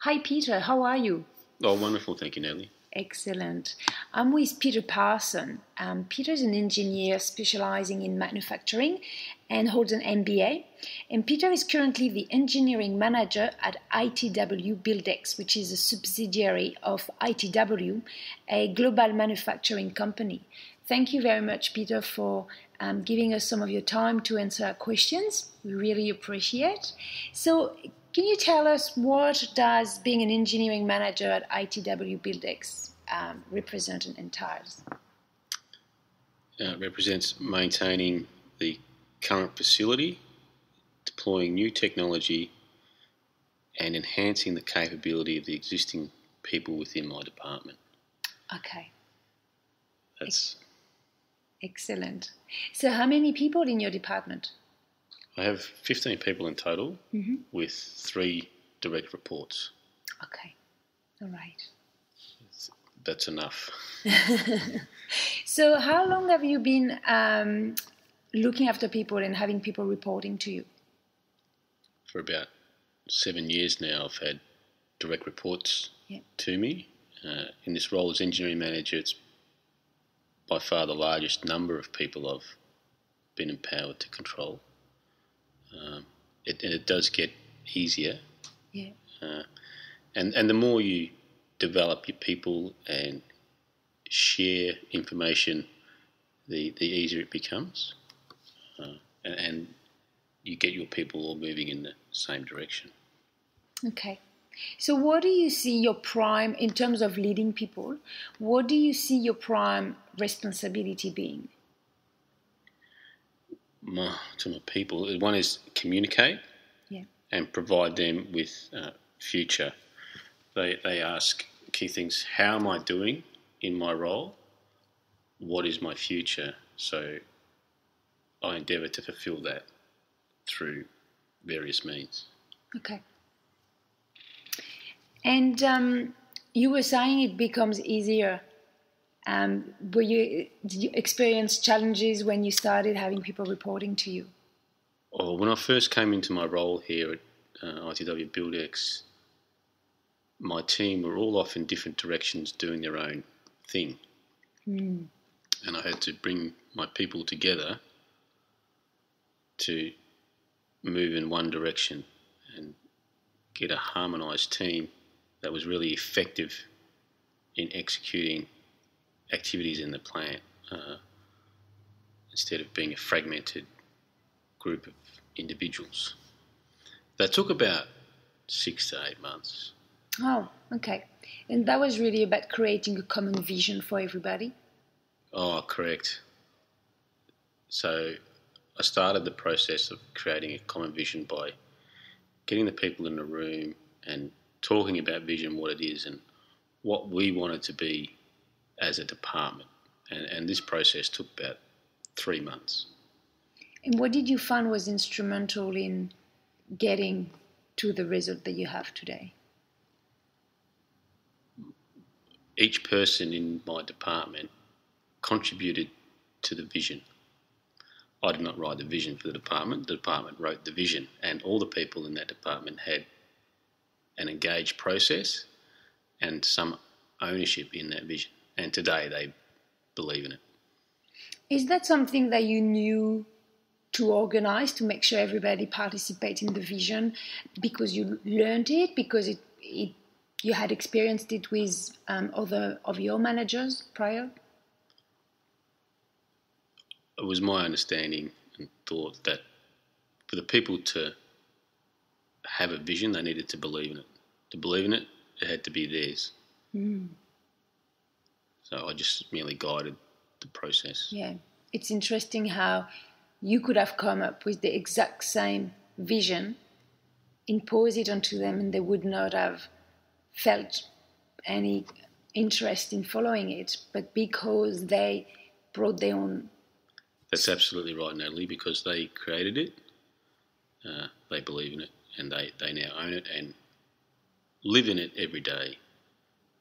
Hi Peter, how are you? Oh, wonderful. Thank you, Natalie. Excellent. I'm with Peter Parson. Peter is an engineer specializing in manufacturing and holds an MBA. And Peter is currently the engineering manager at ITW Buildex, which is a subsidiary of ITW, a global manufacturing company. Thank you very much, Peter, for giving us some of your time to answer our questions. We really appreciate. So, can you tell us what does being an engineering manager at ITW Buildex represent and entails? It represents maintaining the current facility, deploying new technology, and enhancing the capability of the existing people within my department. Okay. That's excellent. So how many people in your department? I have 15 people in total with 3 direct reports. Okay. All right. That's enough. So how long have you been looking after people and having people reporting to you? For about 7 years now, I've had direct reports to me. In this role as engineering manager, it's by far the largest number of people I've been empowered to control. It does get easier. Yeah. And the more you develop your people and share information, the easier it becomes. And you get your people all moving in the same direction. Okay. So what do you see your prime, in terms of leading people, what do you see your prime responsibility being? To my people, one is communicate and provide them with future. They ask key things: how am I doing in my role? What is my future? So I endeavour to fulfil that through various means. Okay. And you were saying it becomes easier. Did you experience challenges when you started having people reporting to you? Oh, when I first came into my role here at ITW Buildex, my team were all off in different directions doing their own thing. And I had to bring my people together to move in one direction and get a harmonised team that was really effective in executing activities in the plant instead of being a fragmented group of individuals. That took about 6 to 8 months. Oh, okay. And that was really about creating a common vision for everybody? Oh, correct. So I started the process of creating a common vision by getting the people in the room and talking about vision, what it is, and what we wanted to be as a department. And this process took about 3 months. And what did you find was instrumental in getting to the result that you have today? Each person in my department contributed to the vision. I did not write the vision for the department wrote the vision, and all the people in that department had an engaged process and some ownership in that vision. And today they believe in it. Is that something that you knew to organise, to make sure everybody participates in the vision, because you learned it, because you had experienced it with other of your managers prior? It was my understanding and thought that for the people to have a vision, they needed to believe in it. To believe in it, it had to be theirs. So I just merely guided the process. Yeah, it's interesting how you could have come up with the exact same vision, impose it onto them, and they would not have felt any interest in following it, but because they brought their own. That's absolutely right, Natalie, because they created it, they believe in it, and they now own it and live in it every day.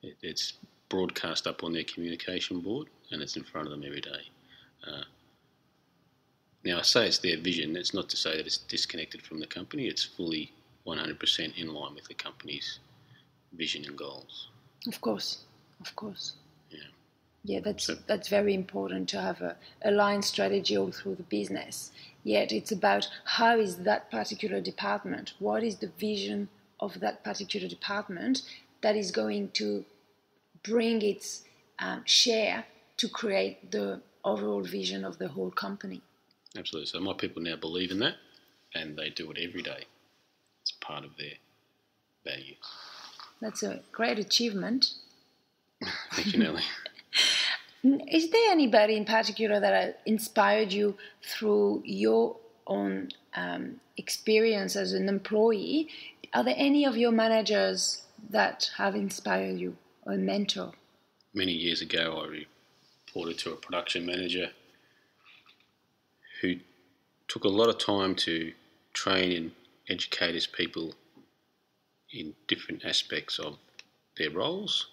It's broadcast up on their communication board, and it's in front of them every day. Now, I say it's their vision. It's not to say that it's disconnected from the company. It's fully 100% in line with the company's vision and goals. Of course. Yeah. Yeah, that's very important to have a aligned strategy all through the business. Yet it's about how is that particular department, what is the vision of that particular department that is going to bring its share to create the overall vision of the whole company. Absolutely. So my people now believe in that, and they do it every day. It's part of their values. That's a great achievement. Thank you, Nellie. Is there anybody in particular that inspired you through your own experience as an employee? Are there any of your managers that have inspired you, or a mentor? Many years ago, I reported to a production manager who took a lot of time to train and educate his people in different aspects of their roles.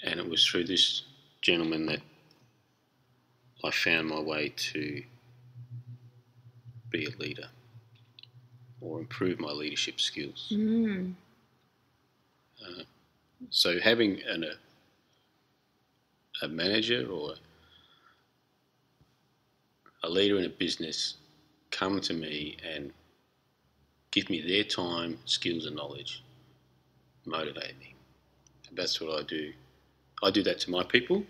And it was through this gentleman that I found my way to be a leader or improve my leadership skills. So having a manager or a leader in a business come to me and give me their time, skills and knowledge motivate me. And that's what I do. I do that to my people,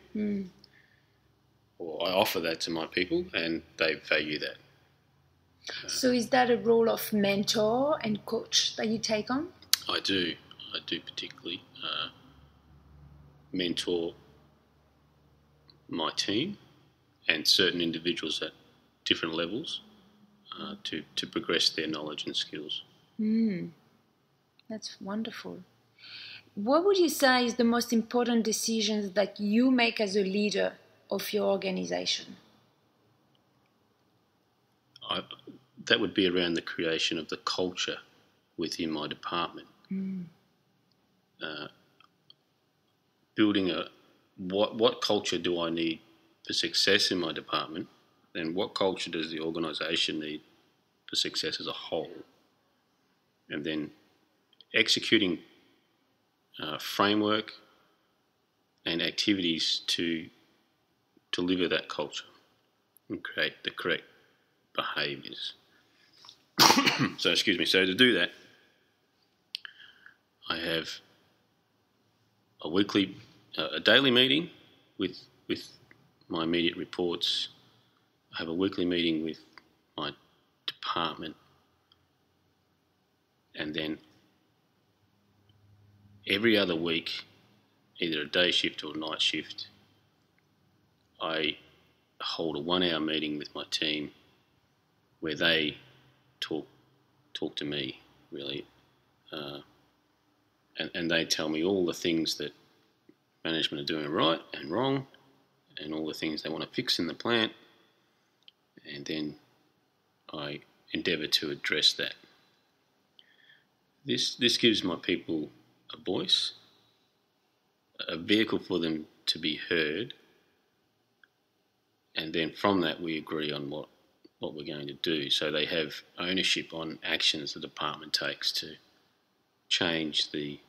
or I offer that to my people, and they value that. So is that a role of mentor and coach that you take on? I do particularly mentor my team and certain individuals at different levels to progress their knowledge and skills. That's wonderful. What would you say is the most important decisions that you make as a leader of your organization? That would be around the creation of the culture within my department. Building what culture do I need for success in my department, and what culture does the organisation need for success as a whole, and then executing framework and activities to deliver that culture and create the correct behaviours. So to do that, I have a daily meeting with my immediate reports. I have a weekly meeting with my department, and then every other week, either a day shift or a night shift, I hold a 1 hour meeting with my team where they talk to me, really, and they tell me all the things that management are doing right and wrong, and all the things they want to fix in the plant, and then I endeavour to address that. This gives my people a voice, a vehicle for them to be heard, and then from that we agree on what we're going to do. So they have ownership on actions the department takes to change the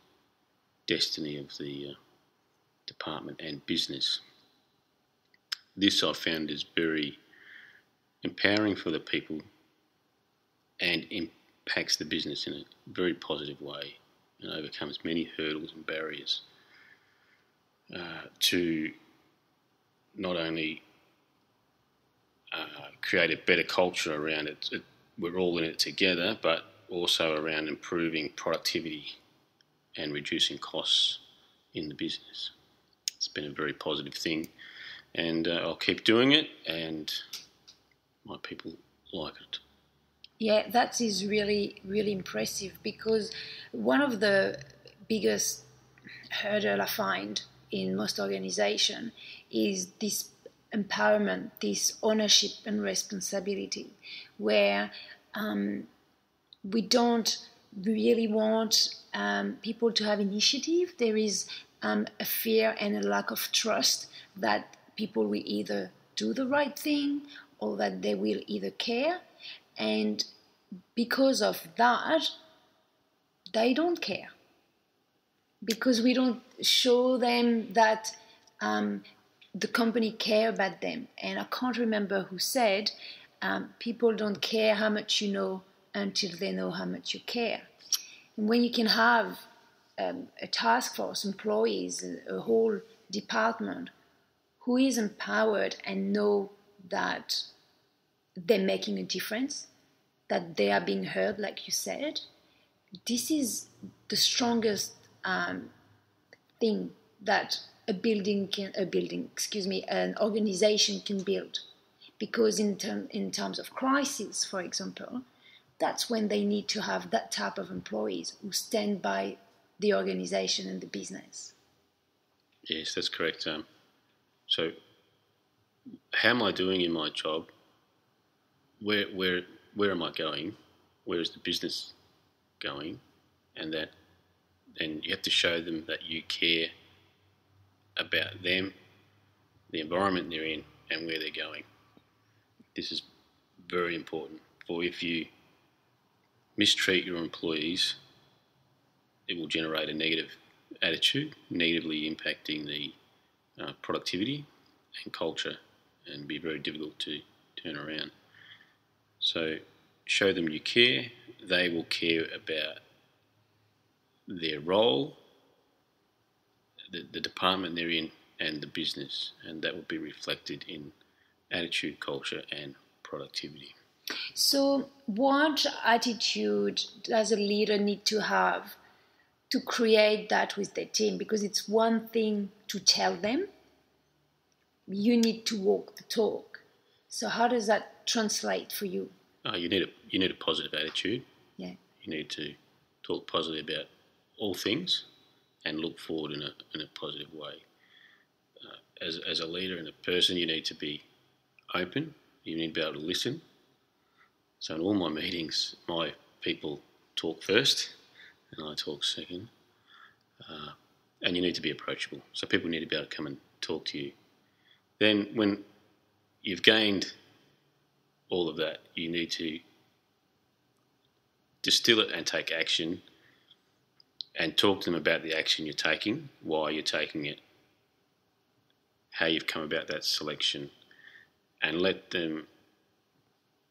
destiny of the department and business. This I've found is very empowering for the people and impacts the business in a very positive way and overcomes many hurdles and barriers to not only create a better culture around it, we're all in it together, but also around improving productivity and reducing costs in the business. It's been a very positive thing, and I'll keep doing it, and my people like it. Yeah, that is really, really impressive, because one of the biggest hurdle I find in most organizations is this empowerment, this ownership and responsibility, where we don't really want people to have initiative. There is a fear and a lack of trust that people will either do the right thing or that they will either care. And because of that, they don't care, because we don't show them that the company care about them. And I can't remember who said, people don't care how much you know until they know how much you care. And when you can have a task force, employees, a whole department who is empowered and know that they're making a difference, that they are being heard, like you said, this is the strongest thing that an organization can build. Because in terms of crisis, for example, that's when they need to have that type of employees who stand by the organization and the business. Yes, that's correct. So, how am I doing in my job? Where am I going? Where is the business going? And you have to show them that you care about them, the environment they're in, and where they're going. This is very important. For if you mistreat your employees, it will generate a negative attitude, negatively impacting the productivity and culture, and be very difficult to turn around. So show them you care. They will care about their role, the department they're in, and the business, and that will be reflected in attitude, culture, and productivity. So what attitude does a leader need to have to create that with their team? Because it's one thing to tell them, you need to walk the talk. So how does that translate for you? You need a positive attitude. Yeah. You need to talk positively about all things and look forward in a positive way. As a leader and a person, you need to be open. You need to be able to listen. So in all my meetings, my people talk first and I talk second. And you need to be approachable. So people need to be able to come and talk to you. Then when you've gained all of that, you need to distill it and take action, and talk to them about the action you're taking, why you're taking it, how you've come about that selection, and let them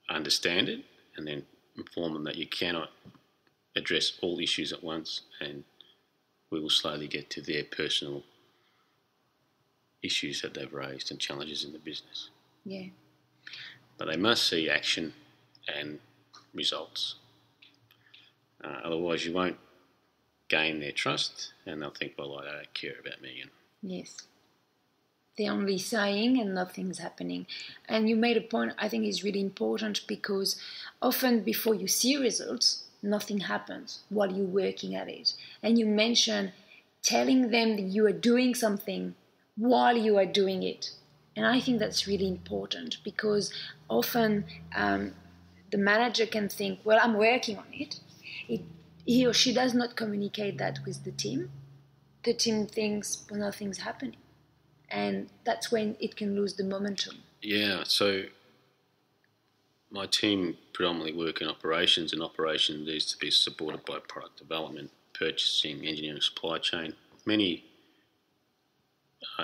understand it, and then inform them that you cannot address all issues at once, and we will slowly get to their personal issues that they've raised and challenges in the business. Yeah. But they must see action and results. Otherwise you won't gain their trust, and they'll think, well, they don't care about me. Yes. They're only saying and nothing's happening. And you made a point I think is really important, because often before you see results, nothing happens while you're working at it. And you mentioned telling them that you are doing something while you are doing it. And I think that's really important, because often the manager can think, well, I'm working on it. He or she does not communicate that with the team. The team thinks, well, nothing's happening. And that's when it can lose the momentum. Yeah, so my team predominantly work in operations, and operations needs to be supported by product development, purchasing, engineering, supply chain, many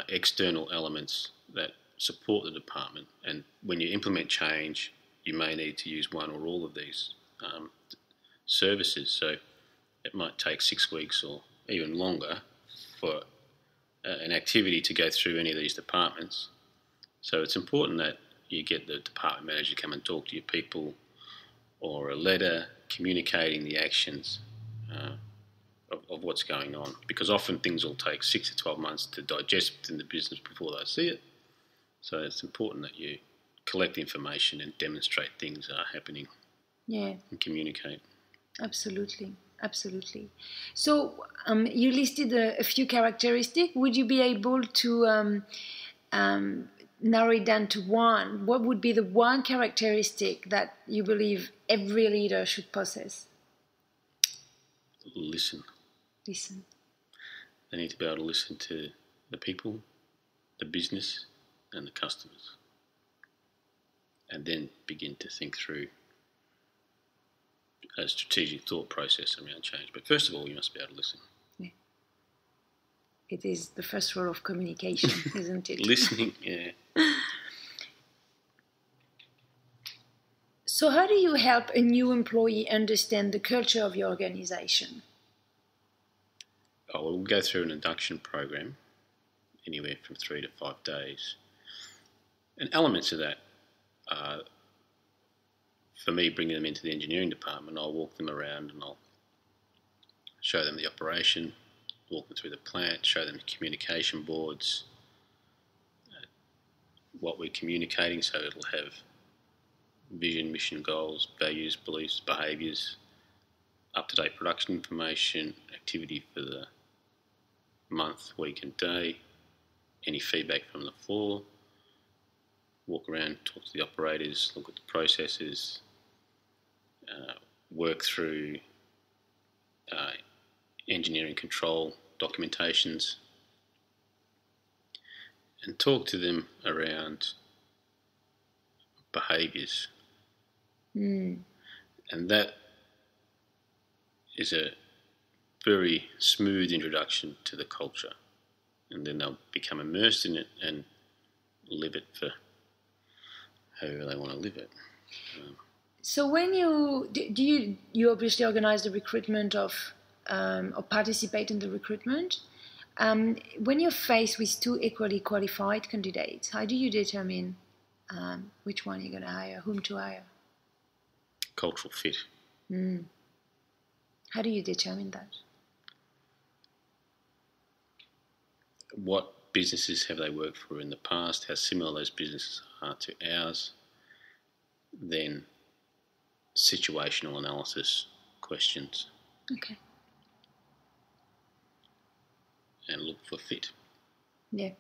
external elements that support the department. And when you implement change, you may need to use one or all of these services. So it might take 6 weeks or even longer for an activity to go through any of these departments. So it's important that you get the department manager to come and talk to your people, or a letter communicating the actions of what's going on, because often things will take 6 to 12 months to digest within the business before they see it. So it's important that you collect information and demonstrate things are happening. Yeah. And communicate. Absolutely. So you listed a few characteristics. Would you be able to narrow it down to one? What would be the one characteristic that you believe every leader should possess? Listen. They need to be able to listen to the people, the business, and the customers, and then begin to think through a strategic thought process around change. But first of all, you must be able to listen. Yeah. It is the first rule of communication, isn't it? Listening, yeah. So how do you help a new employee understand the culture of your organization? Oh, well, we'll go through an induction program, anywhere from 3 to 5 days. And elements of that are, for me, bringing them into the engineering department. I'll walk them around and I'll show them the operation, walk them through the plant, show them the communication boards, what we're communicating, so it'll have vision, mission, goals, values, beliefs, behaviours, up-to-date production information, activity for the month, week and day, any feedback from the floor, walk around, talk to the operators, look at the processes, work through engineering control documentations, and talk to them around behaviours. And that is a very smooth introduction to the culture, and then they'll become immersed in it and live it for however they want to live it. So when you obviously organize the recruitment of or participate in the recruitment, when you're faced with two equally qualified candidates, how do you determine which one you're going to hire, whom to hire? Cultural fit. How do you determine that? What businesses have they worked for in the past? How similar those businesses are to ours? Then situational analysis questions. Okay. And look for fit. Yeah.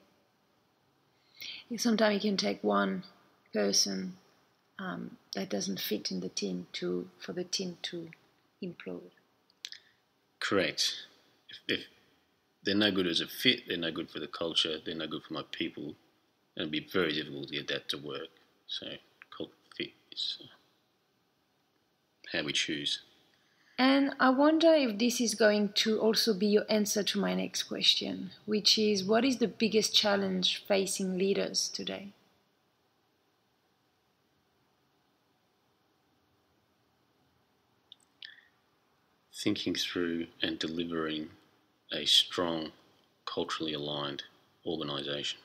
Sometimes you can take one person that doesn't fit in the team for the team to implode. Correct. If they're no good as a fit, they're no good for the culture, they're no good for my people, and it'd be very difficult to get that to work. So cultural fit is how we choose. And I wonder if this is going to also be your answer to my next question, which is, what is the biggest challenge facing leaders today? Thinking through and delivering a strong, culturally aligned organisation.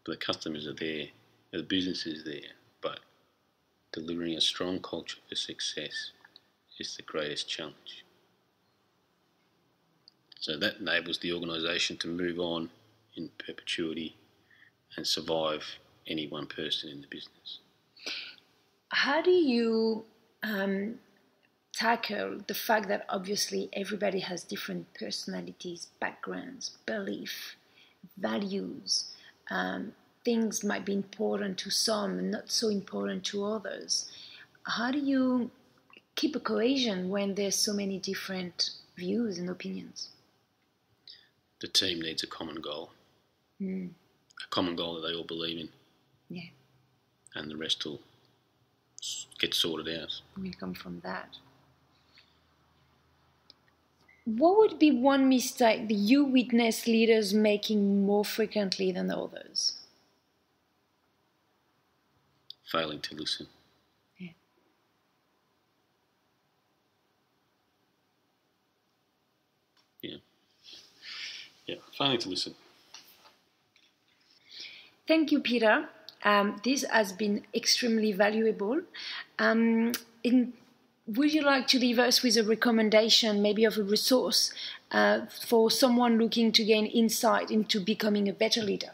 The customers are there, the business is there, but delivering a strong culture for success is the greatest challenge. So that enables the organisation to move on in perpetuity and survive any one person in the business. How do you tackle the fact that obviously everybody has different personalities, backgrounds, belief, values? Things might be important to some and not so important to others. How do you keep a cohesion when there's so many different views and opinions? The team needs a common goal. A common goal that they all believe in. Yeah. And the rest will get sorted out. We come from that. What would be one mistake that you witness leaders making more frequently than others? Failing to listen. Yeah, failing to listen. Thank you, Peter. This has been extremely valuable. Would you like to leave us with a recommendation, maybe of a resource for someone looking to gain insight into becoming a better leader?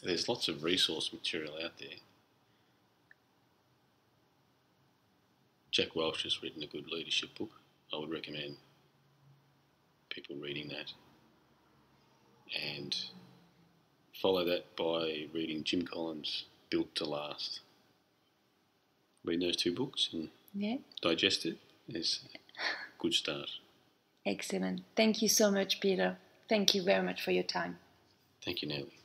There's lots of resource material out there. Jack Welch has written a good leadership book. I would recommend people reading that. And follow that by reading Jim Collins' Built to Last. Read those two books and digest it is a good start. Excellent. Thank you so much, Peter. Thank you very much for your time. Thank you, Natalie.